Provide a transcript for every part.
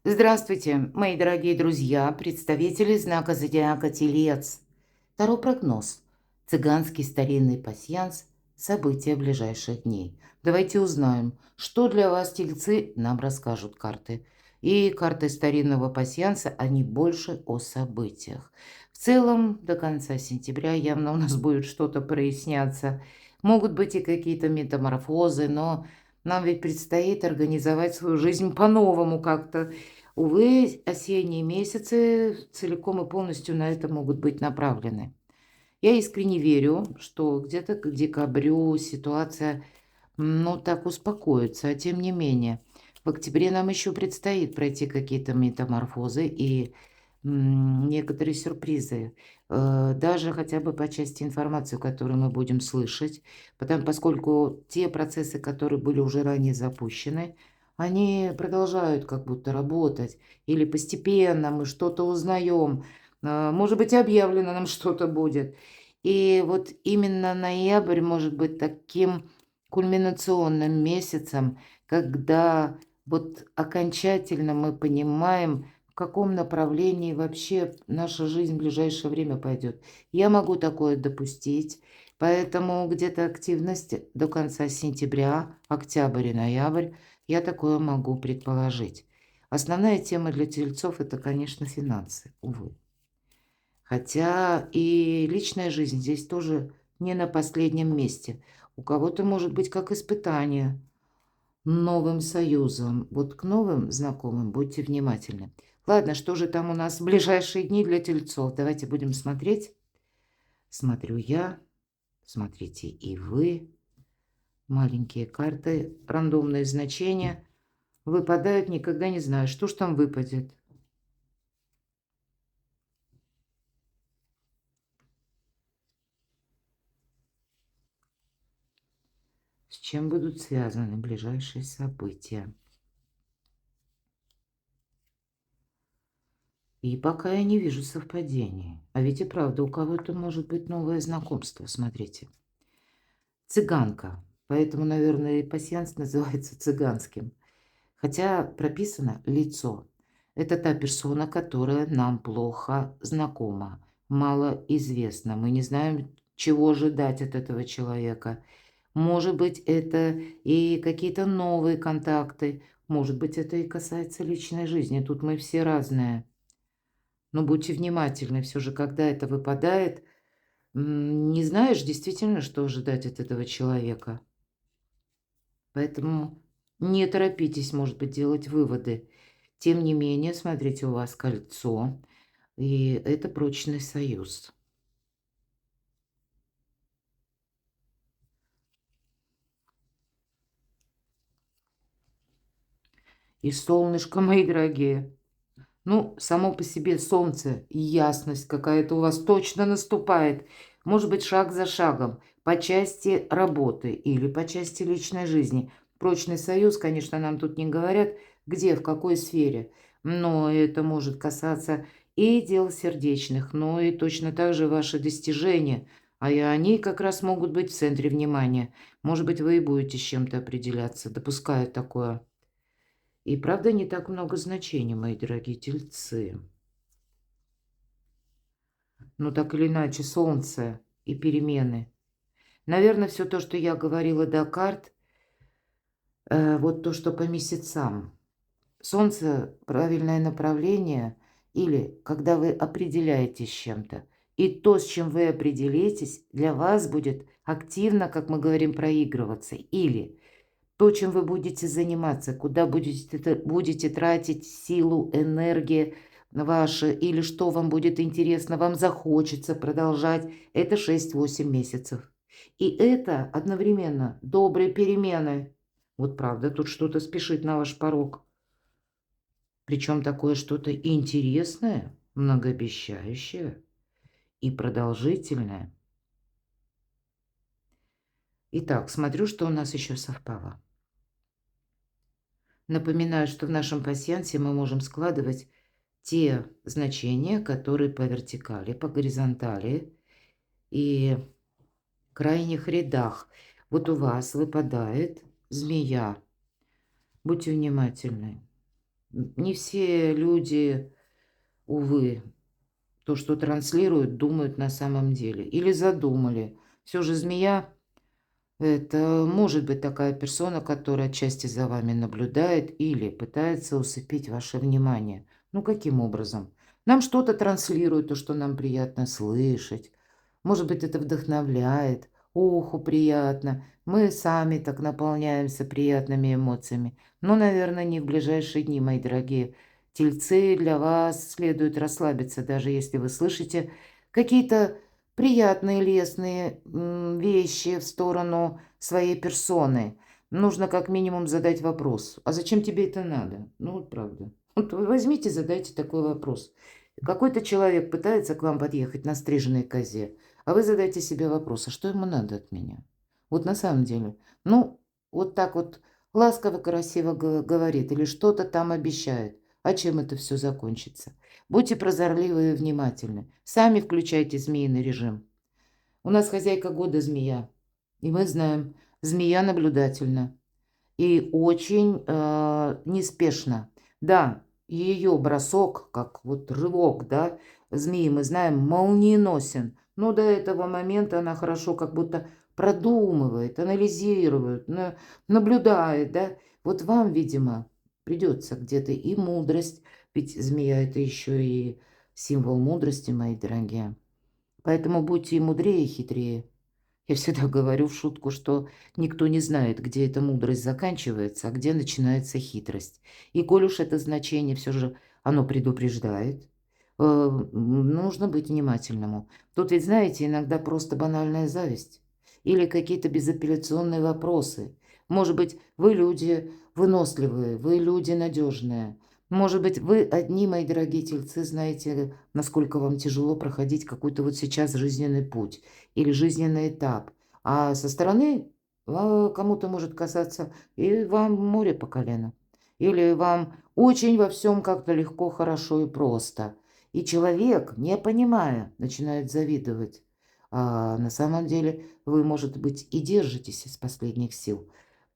Здравствуйте, мои дорогие друзья, представители знака зодиака Телец. Таро прогноз. Цыганский старинный пасьянс. События ближайших дней. Давайте узнаем, что для вас, тельцы, нам расскажут карты. И карты старинного пасьянса, они больше о событиях. В целом, до конца сентября явно у нас будет что-то проясняться. Могут быть и какие-то метаморфозы, но нам ведь предстоит организовать свою жизнь по-новому как-то. Увы, осенние месяцы целиком и полностью на это могут быть направлены. Я искренне верю, что где-то к декабрю ситуация, ну, так успокоится, а тем не менее. В октябре нам еще предстоит пройти какие-то метаморфозы и некоторые сюрпризы, даже хотя бы по части информации, которую мы будем слышать, поскольку те процессы, которые были уже ранее запущены, они продолжают как будто работать, или постепенно мы что-то узнаем, может быть, объявлено нам что-то будет. И вот именно ноябрь может быть таким кульминационным месяцем, когда вот окончательно мы понимаем, в каком направлении вообще наша жизнь в ближайшее время пойдет. Я могу такое допустить, поэтому где-то активность до конца сентября, октябрь и ноябрь, я такое могу предположить. Основная тема для тельцов – это, конечно, финансы, увы. Хотя и личная жизнь здесь тоже не на последнем месте. У кого-то может быть как испытание новым союзом. Вот к новым знакомым будьте внимательны. Ладно, что же там у нас в ближайшие дни для тельцов? Давайте будем смотреть. Смотрю я, смотрите и вы. Маленькие карты, рандомные значения. Выпадают, никогда не знаю, что ж там выпадет. С чем будут связаны ближайшие события? И пока я не вижу совпадений. А ведь и правда, у кого-то может быть новое знакомство, смотрите. Цыганка. Поэтому, наверное, и пасьянс называется цыганским. Хотя прописано лицо. Это та персона, которая нам плохо знакома, мало известна. Мы не знаем, чего ожидать от этого человека. Может быть, это и какие-то новые контакты. Может быть, это и касается личной жизни. Тут мы все разные. Но будьте внимательны, все же, когда это выпадает, не знаешь действительно, что ожидать от этого человека. Поэтому не торопитесь, может быть, делать выводы. Тем не менее, смотрите, у вас кольцо, и это прочный союз. И солнышко, мои дорогие. Ну, само по себе солнце и ясность какая-то у вас точно наступает. Может быть, шаг за шагом по части работы или по части личной жизни. Прочный союз, конечно, нам тут не говорят, где, в какой сфере. Но это может касаться и дел сердечных, но и точно так же ваши достижения. А и они как раз могут быть в центре внимания. Может быть, вы и будете с чем-то определяться. Допускаю такое. И правда, не так много значений, мои дорогие тельцы. Ну, так или иначе, солнце и перемены. Наверное, все то, что я говорила до карт, вот то, что по месяцам. Солнце – правильное направление, или когда вы определяетесь с чем-то. И то, с чем вы определитесь, для вас будет активно, как мы говорим, проигрываться. Или то, чем вы будете заниматься, куда будете тратить силу, энергию ваши, или что вам будет интересно, вам захочется продолжать, это 6-8 месяцев. И это одновременно добрые перемены. Вот правда, тут что-то спешит на ваш порог. Причем такое что-то интересное, многообещающее и продолжительное. Итак, смотрю, что у нас еще совпало. Напоминаю, что в нашем пасьянсе мы можем складывать те значения, которые по вертикали, по горизонтали и крайних рядах. Вот у вас выпадает змея. Будьте внимательны. Не все люди, увы, то, что транслируют, думают на самом деле или задумали. Все же змея — это может быть такая персона, которая отчасти за вами наблюдает или пытается усыпить ваше внимание. Ну, каким образом? Нам что-то транслирует, то, что нам приятно слышать. Может быть, это вдохновляет. Уху приятно. Мы сами так наполняемся приятными эмоциями. Но, наверное, не в ближайшие дни, мои дорогие тельцы. Для вас следует расслабиться, даже если вы слышите какие-то приятные, лестные вещи в сторону своей персоны. Нужно как минимум задать вопрос: а зачем тебе это надо? Ну вот правда. Вот вы возьмите, задайте такой вопрос. Какой-то человек пытается к вам подъехать на стриженной козе, а вы задайте себе вопрос: а что ему надо от меня? Вот на самом деле. Ну, вот так вот ласково, красиво говорит или что-то там обещает. А чем это все закончится? Будьте прозорливы и внимательны. Сами включайте змеиный режим. У нас хозяйка года змея. И мы знаем, змея наблюдательна и очень неспешна. Да, ее бросок, как вот рывок, да, змеи, мы знаем, молниеносен. Но до этого момента она хорошо как будто продумывает, анализирует, наблюдает, да. Вот вам, видимо, придется где-то и мудрость, ведь змея — это еще и символ мудрости, мои дорогие. Поэтому будьте и мудрее, и хитрее. Я всегда говорю в шутку, что никто не знает, где эта мудрость заканчивается, а где начинается хитрость. И коль уж это значение все же оно предупреждает, нужно быть внимательному. Тут ведь, знаете, иногда просто банальная зависть или какие-то безапелляционные вопросы. Может быть, вы люди выносливые, вы люди надежные. Может быть, вы одни, мои дорогие тельцы, знаете, насколько вам тяжело проходить какой-то вот сейчас жизненный путь или жизненный этап. А со стороны кому-то может казаться, и вам море по колено. Или вам очень во всем как-то легко, хорошо и просто. И человек, не понимая, начинает завидовать. А на самом деле вы, может быть, и держитесь из последних сил.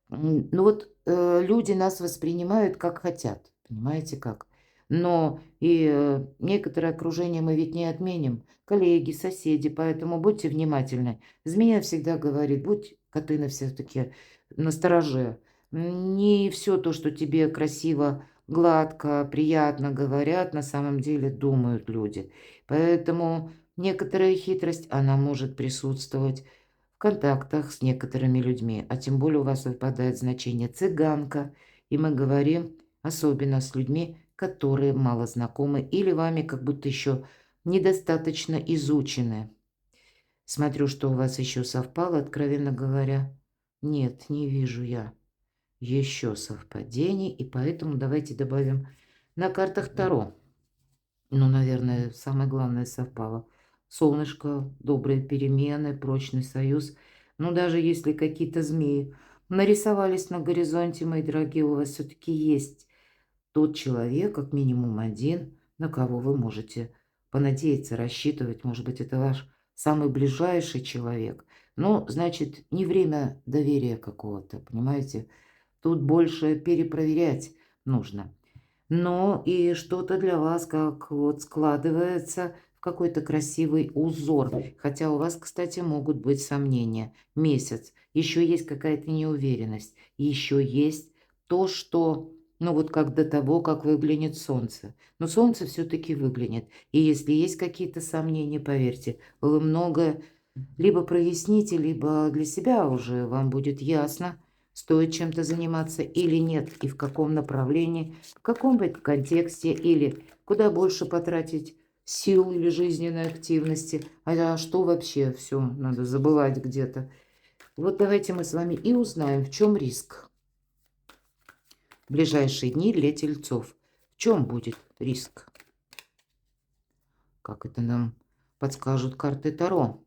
Ну вот, люди нас воспринимают как хотят, понимаете как? Но и, некоторое окружение мы ведь не отменим. Коллеги, соседи, поэтому будьте внимательны. Змея всегда говорит: будь, Катына, все-таки настороже. Не все то, что тебе красиво, гладко, приятно говорят, на самом деле думают люди. Поэтому некоторая хитрость, она может присутствовать в контактах с некоторыми людьми, а тем более у вас выпадает значение цыганка, и мы говорим особенно с людьми, которые мало знакомы или вами как будто еще недостаточно изучены. Смотрю, что у вас еще совпало, откровенно говоря. Нет, не вижу я еще совпадений, и поэтому давайте добавим на картах Таро. Ну, наверное, самое главное совпало. Солнышко, добрые перемены, прочный союз. Ну, даже если какие-то змеи нарисовались на горизонте, мои дорогие, у вас все-таки есть тот человек, как минимум один, на кого вы можете понадеяться, рассчитывать. Может быть, это ваш самый ближайший человек. Но, значит, не время доверия какого-то, понимаете? Тут больше перепроверять нужно. Но и что-то для вас как вот складывается в какой-то красивый узор. Хотя у вас, кстати, могут быть сомнения. Месяц. Еще есть какая-то неуверенность. Еще есть то, что, ну вот как до того, как выглянет солнце. Но солнце все-таки выглянет. И если есть какие-то сомнения, поверьте, вы многое либо проясните, либо для себя уже вам будет ясно, стоит чем-то заниматься или нет, и в каком направлении, в каком бы контексте, или куда больше потратить сил или жизненной активности, а что вообще все надо забывать где-то. Вот давайте мы с вами и узнаем, в чем риск в ближайшие дни для тельцов. В чем будет риск? Как это нам подскажут карты Таро?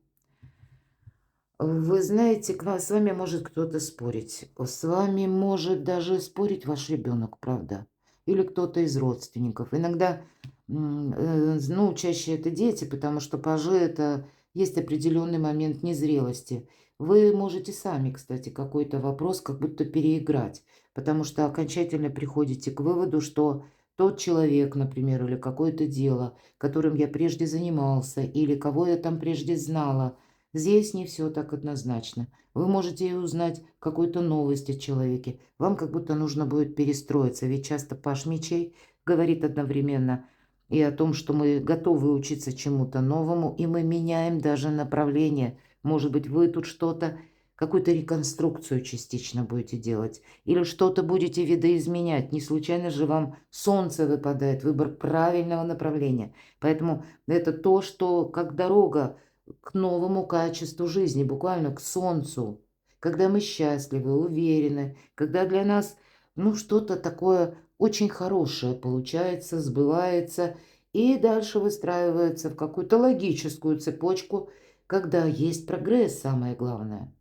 Вы знаете, с вами может кто-то спорить. С вами может даже спорить ваш ребенок, правда? Или кто-то из родственников. Иногда, ну, чаще это дети, потому что пажи — это есть определенный момент незрелости. Вы можете сами, кстати, какой-то вопрос как будто переиграть, потому что окончательно приходите к выводу, что тот человек, например, или какое-то дело, которым я прежде занимался, или кого я там прежде знала, здесь не все так однозначно. Вы можете и узнать какую-то новость о человеке. Вам как будто нужно будет перестроиться, ведь часто Паш Мечей говорит одновременно и о том, что мы готовы учиться чему-то новому, и мы меняем даже направление. Может быть, вы тут что-то, какую-то реконструкцию частично будете делать, или что-то будете видоизменять. Не случайно же вам солнце выпадает, выбор правильного направления. Поэтому это то, что как дорога к новому качеству жизни, буквально к солнцу. Когда мы счастливы, уверены, когда для нас, ну, что-то такое очень хорошее получается, сбывается и дальше выстраивается в какую-то логическую цепочку, когда есть прогресс, самое главное.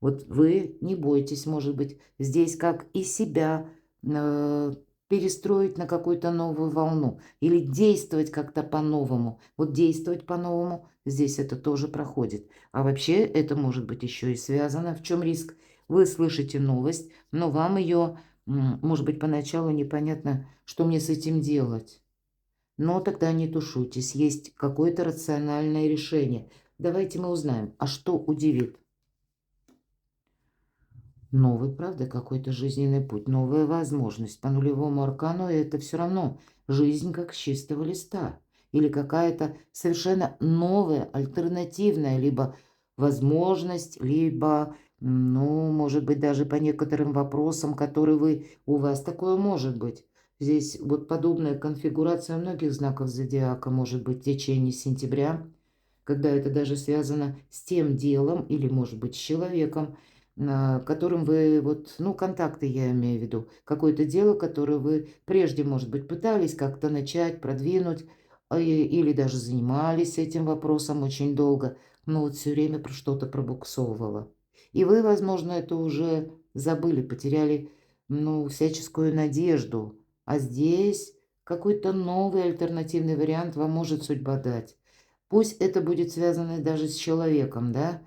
Вот вы не бойтесь, может быть, здесь как и себя э, перестроить на какую-то новую волну или действовать как-то по-новому. Вот действовать по-новому, здесь это тоже проходит. А вообще это может быть еще и связано. В чем риск? Вы слышите новость, но вам ее, может быть, поначалу непонятно, что мне с этим делать. Но тогда не тушуйтесь, есть какое-то рациональное решение. Давайте мы узнаем, а что удивит? Новый, правда, какой-то жизненный путь, новая возможность. По нулевому аркану это все равно жизнь как с чистого листа. Или какая-то совершенно новая, альтернативная, либо возможность, либо, ну, может быть, даже по некоторым вопросам, которые вы, у вас такое может быть. Здесь вот подобная конфигурация многих знаков зодиака может быть в течение сентября, когда это даже связано с тем делом или, может быть, с человеком, которым вы, вот, ну, контакты я имею в виду, какое-то дело, которое вы прежде, может быть, пытались как-то начать, продвинуть, или даже занимались этим вопросом очень долго, но вот все время про что-то пробуксовывало. И вы, возможно, это уже забыли, потеряли, ну, всяческую надежду. А здесь какой-то новый альтернативный вариант вам может судьба дать. Пусть это будет связано даже с человеком, да?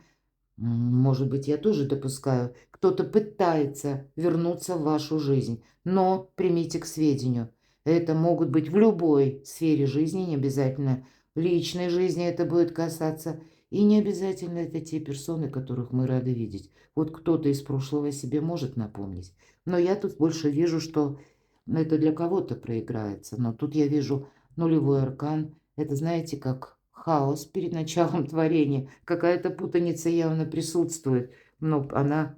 Может быть, я тоже допускаю, кто-то пытается вернуться в вашу жизнь, но примите к сведению, это могут быть в любой сфере жизни, не обязательно личной жизни это будет касаться, и не обязательно это те персоны, которых мы рады видеть. Вот кто-то из прошлого себе может напомнить, но я тут больше вижу, что это для кого-то проиграется, но тут я вижу нулевой аркан, это знаете, как хаос перед началом творения. Какая-то путаница явно присутствует, но она,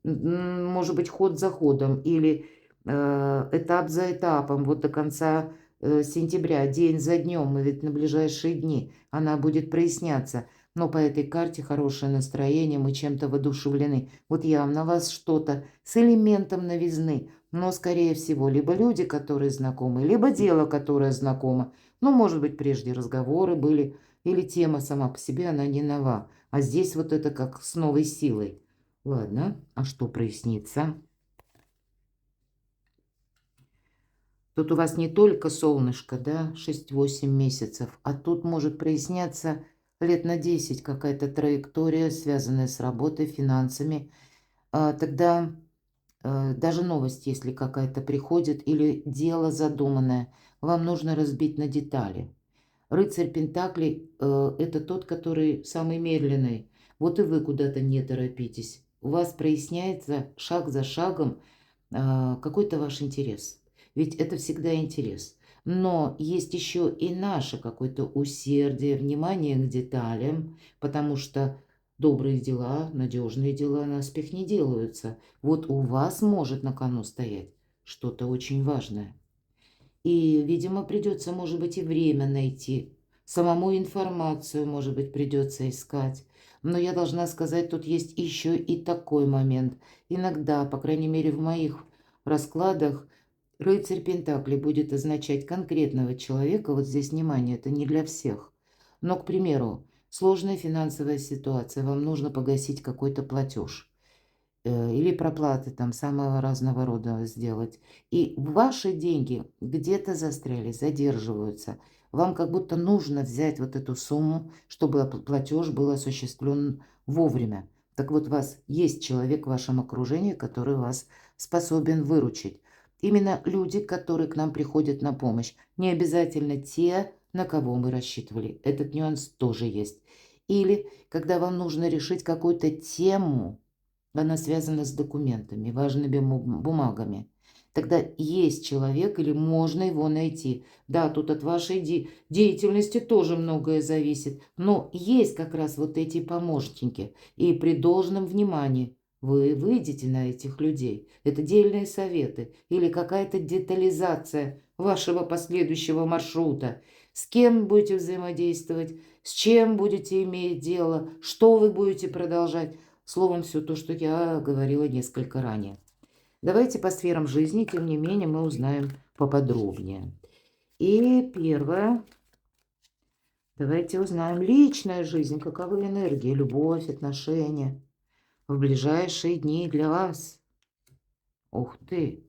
может быть, ход за ходом или этап за этапом, вот до конца сентября, день за днем, и ведь на ближайшие дни она будет проясняться. Но по этой карте хорошее настроение, мы чем-то воодушевлены. Вот явно вас что-то с элементом новизны, но, скорее всего, либо люди, которые знакомы, либо дело, которое знакомо. Ну, может быть, прежде разговоры были, или тема сама по себе, она не нова. А здесь вот это как с новой силой. Ладно, а что прояснится? Тут у вас не только солнышко, да, 6-8 месяцев, а тут может проясняться лет на 10 какая-то траектория, связанная с работой, финансами. Тогда даже новость, если какая-то приходит, или дело задуманное, вам нужно разбить на детали. Рыцарь Пентаклей это тот, который самый медленный. Вот и вы куда-то не торопитесь. У вас проясняется шаг за шагом какой-то ваш интерес. Ведь это всегда интерес. Но есть еще и наше какое-то усердие, внимание к деталям, потому что добрые дела, надежные дела на успех не делаются. Вот у вас может на кону стоять что-то очень важное. И, видимо, придется, может быть, и время найти. Самому информацию, может быть, придется искать. Но я должна сказать, тут есть еще и такой момент. Иногда, по крайней мере, в моих раскладах, рыцарь Пентакли будет означать конкретного человека. Вот здесь внимание, это не для всех. Но, к примеру, сложная финансовая ситуация, вам нужно погасить какой-то платеж или проплаты там самого разного рода сделать. И ваши деньги где-то застряли, задерживаются. Вам как будто нужно взять вот эту сумму, чтобы платеж был осуществлен вовремя. Так вот, у вас есть человек в вашем окружении, который вас способен выручить. Именно люди, которые к нам приходят на помощь. Не обязательно те, на кого мы рассчитывали. Этот нюанс тоже есть. Или когда вам нужно решить какую-то тему, она связана с документами, важными бумагами. Тогда есть человек или можно его найти. Да, тут от вашей деятельности тоже многое зависит, но есть как раз вот эти помощники. И при должном внимании вы выйдете на этих людей. Это дельные советы или какая-то детализация вашего последующего маршрута. С кем будете взаимодействовать, с чем будете иметь дело, что вы будете продолжать. Словом, все то, что я говорила несколько ранее. Давайте по сферам жизни, тем не менее, мы узнаем поподробнее. И первое. Давайте узнаем личная жизнь, каковы энергии, любовь, отношения в ближайшие дни для вас. Ух ты!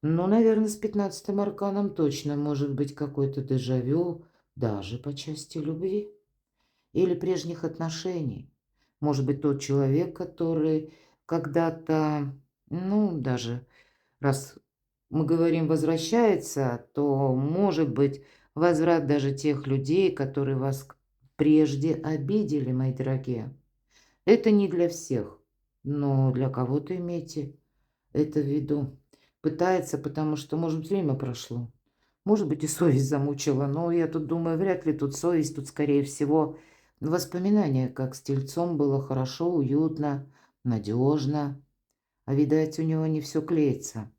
Ну, наверное, с 15-м арканом точно может быть какой-то дежавю, даже по части любви или прежних отношений. Может быть, тот человек, который когда-то, ну, даже раз мы говорим возвращается, то может быть возврат даже тех людей, которые вас прежде обидели, мои дорогие. Это не для всех, но для кого-то имейте это в виду. Пытается, потому что, может быть, время прошло. Может быть, и совесть замучила, но я тут думаю, вряд ли тут совесть, тут, скорее всего, воспоминания, как с тельцом было хорошо, уютно, надежно. А видать, у него не все клеится.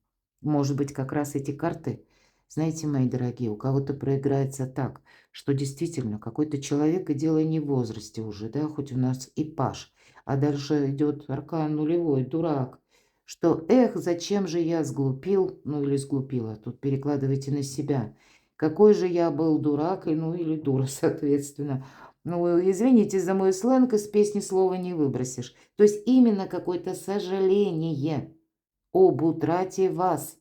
Может быть, как раз эти карты, знаете, мои дорогие, у кого-то проиграется так, что действительно какой-то человек, и дело не в возрасте уже, да, хоть у нас и паш, а дальше идет аркан нулевой, дурак, что, эх, зачем же я сглупил, ну или сглупила, тут перекладывайте на себя, какой же я был дурак, и, ну или дура, соответственно. Ну, извините за мой сленг, из песни слова не выбросишь. То есть именно какое-то сожаление об утрате вас.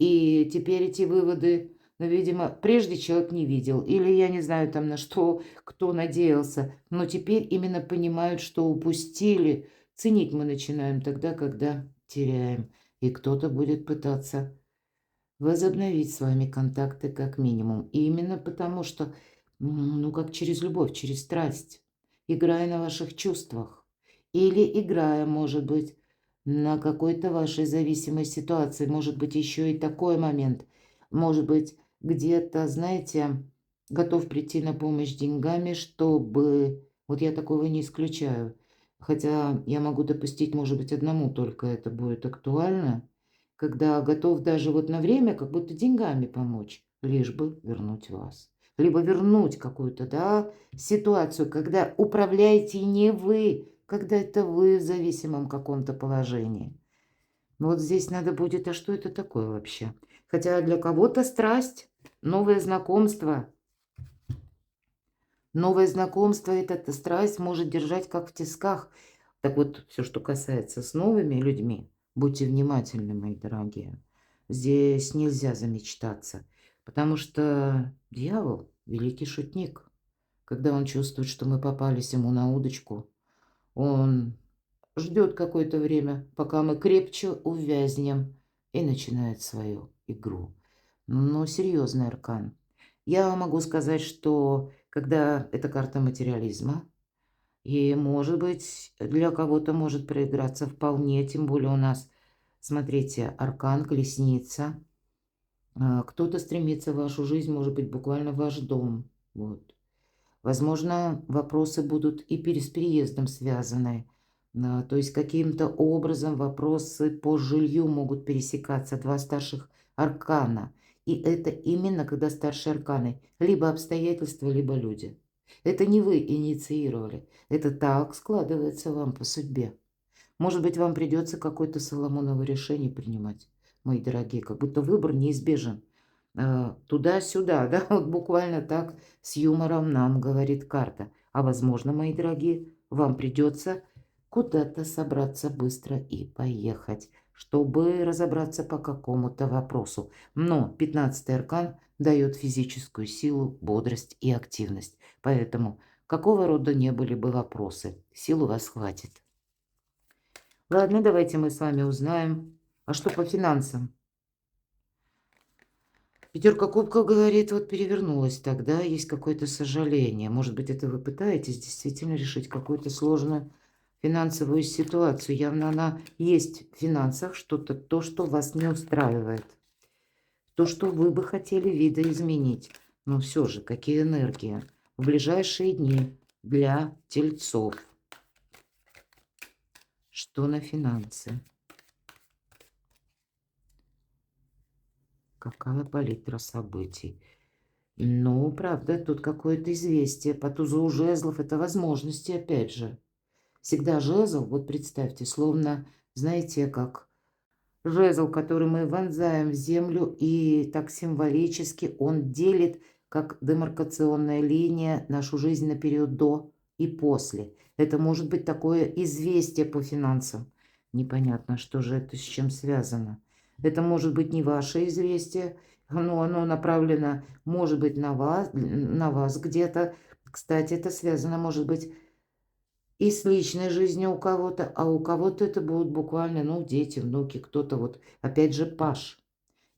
И теперь эти выводы, ну, видимо, прежде человек не видел, или я не знаю там на что, кто надеялся, но теперь именно понимают, что упустили. Ценить мы начинаем тогда, когда теряем. И кто-то будет пытаться возобновить с вами контакты как минимум. И именно потому, что, ну, как через любовь, через страсть, играя на ваших чувствах. Или играя, может быть, на какой-то вашей зависимой ситуации. Может быть, еще и такой момент. Может быть, где-то, знаете, готов прийти на помощь деньгами, чтобы... Вот я такого не исключаю. Хотя я могу допустить, может быть, одному только это будет актуально, когда готов даже вот на время как будто деньгами помочь, лишь бы вернуть вас. Либо вернуть какую-то, да, ситуацию, когда управляете не вы, когда это вы в зависимом каком-то положении. Но вот здесь надо будет, а что это такое вообще? Хотя для кого-то страсть, новое знакомство. Новое знакомство, эта страсть может держать как в тисках. Так вот, все, что касается с новыми людьми, будьте внимательны, мои дорогие. Здесь нельзя замечтаться, потому что дьявол– великий шутник. Когда он чувствует, что мы попались ему на удочку, он ждет какое-то время, пока мы крепче увязнем, и начинает свою игру. Но серьезный аркан. Я могу сказать, что когда это карта материализма, и, может быть, для кого-то может проиграться вполне, тем более у нас, смотрите, аркан, колесница. Кто-то стремится в вашу жизнь, может быть, буквально в ваш дом. Вот. Возможно, вопросы будут и с переездом связаны. То есть каким-то образом вопросы по жилью могут пересекаться. Два старших аркана. И это именно когда старшие арканы. Либо обстоятельства, либо люди. Это не вы инициировали. Это так складывается вам по судьбе. Может быть, вам придется какое-то Соломоново решение принимать, мои дорогие. Как будто выбор неизбежен. Туда-сюда, да, вот буквально так с юмором нам говорит карта. А возможно, мои дорогие, вам придется куда-то собраться быстро и поехать, чтобы разобраться по какому-то вопросу. Но 15-й аркан дает физическую силу, бодрость и активность. Поэтому какого рода не были бы вопросы. Сил у вас хватит. Ладно, давайте мы с вами узнаем. А что по финансам? Пятерка кубков говорит, вот перевернулась тогда, есть какое-то сожаление. Может быть, это вы пытаетесь действительно решить какую-то сложную финансовую ситуацию. Явно она есть в финансах, что-то, то, что вас не устраивает. То, что вы бы хотели видоизменить. Но все же, какие энергии в ближайшие дни для тельцов? Что на финансы? Какая палитра событий? Ну, правда, тут какое-то известие. По тузу жезлов это возможности, опять же. Всегда жезл, вот представьте, словно, знаете, как жезл, который мы вонзаем в землю, и так символически он делит, как демаркационная линия, нашу жизнь на период до и после. Это может быть такое известие по финансам. Непонятно, что же это с чем связано. Это может быть не ваше известие, но оно направлено, может быть, на вас где-то. Кстати, это связано, может быть, и с личной жизнью у кого-то, а у кого-то это будут буквально, ну, дети, внуки, кто-то вот, опять же, паш.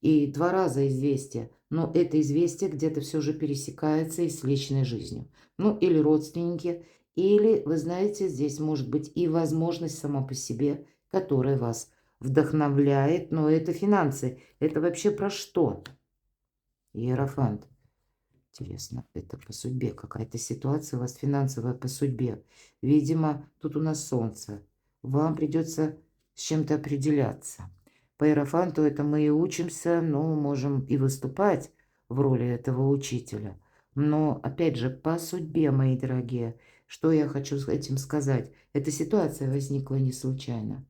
И 2 раза известие, но это известие где-то все же пересекается и с личной жизнью. Ну, или родственники, или, вы знаете, здесь может быть и возможность сама по себе, которая вас вдохновляет, но это финансы. Это вообще про что? Иерофант. Интересно, это по судьбе. Какая-то ситуация у вас финансовая по судьбе. Видимо, тут у нас солнце. Вам придется с чем-то определяться. По иерофанту это мы и учимся, но можем и выступать в роли этого учителя. Но, опять же, по судьбе, мои дорогие, что я хочу этим сказать? Эта ситуация возникла не случайно.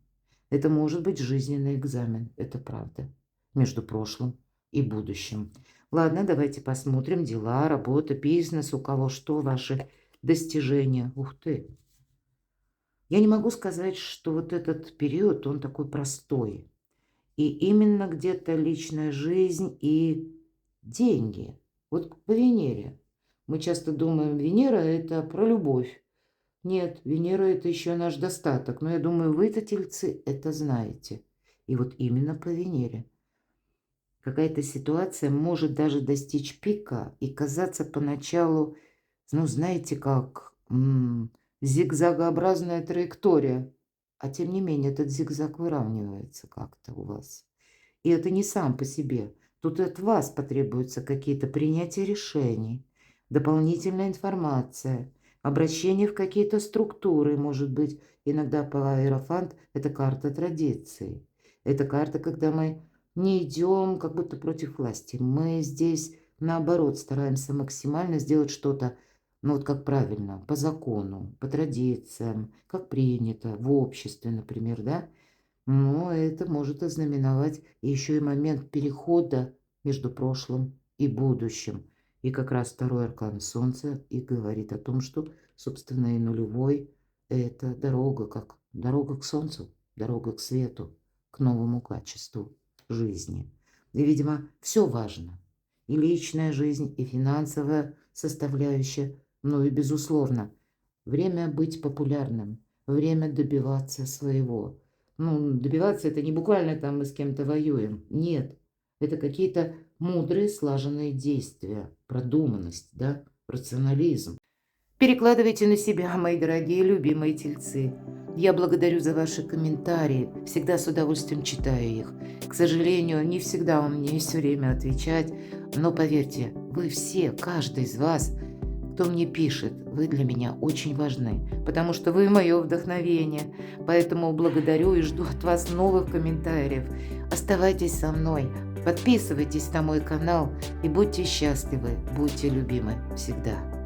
Это может быть жизненный экзамен, это правда, между прошлым и будущим. Ладно, давайте посмотрим дела, работа, бизнес, у кого что, ваши достижения. Ух ты! Я не могу сказать, что вот этот период, он такой простой. И именно где-то личная жизнь и деньги. Вот по Венере. Мы часто думаем, Венера – это про любовь. Нет, Венера – это еще наш достаток. Но я думаю, вы-то, тельцы, это знаете. И вот именно по Венере. Какая-то ситуация может даже достичь пика и казаться поначалу, ну, знаете, как зигзагообразная траектория. А тем не менее, этот зигзаг выравнивается как-то у вас. И это не сам по себе. Тут от вас потребуются какие-то принятия решений, дополнительная информация, обращение в какие-то структуры, может быть. Иногда по Иерофант – это карта традиции. Это карта, когда мы не идем как будто против власти. Мы здесь, наоборот, стараемся максимально сделать что-то, ну вот как правильно, по закону, по традициям, как принято в обществе, например, да? Но это может ознаменовать еще и момент перехода между прошлым и будущим. И как раз второй аркан Солнца и говорит о том, что, собственно, и нулевой – это дорога, как дорога к Солнцу, дорога к свету, к новому качеству жизни. И, видимо, все важно. И личная жизнь, и финансовая составляющая, ну и, безусловно, время быть популярным, время добиваться своего. Ну, добиваться это не буквально там мы с кем-то воюем. Нет, это какие-то мудрые, слаженные действия, продуманность, да, рационализм. Перекладывайте на себя, мои дорогие, любимые тельцы. Я благодарю за ваши комментарии, всегда с удовольствием читаю их. К сожалению, не всегда у меня есть время отвечать, но поверьте, вы все, каждый из вас, кто мне пишет, вы для меня очень важны, потому что вы мое вдохновение. Поэтому благодарю и жду от вас новых комментариев. Оставайтесь со мной, подписывайтесь на мой канал и будьте счастливы, будьте любимы всегда.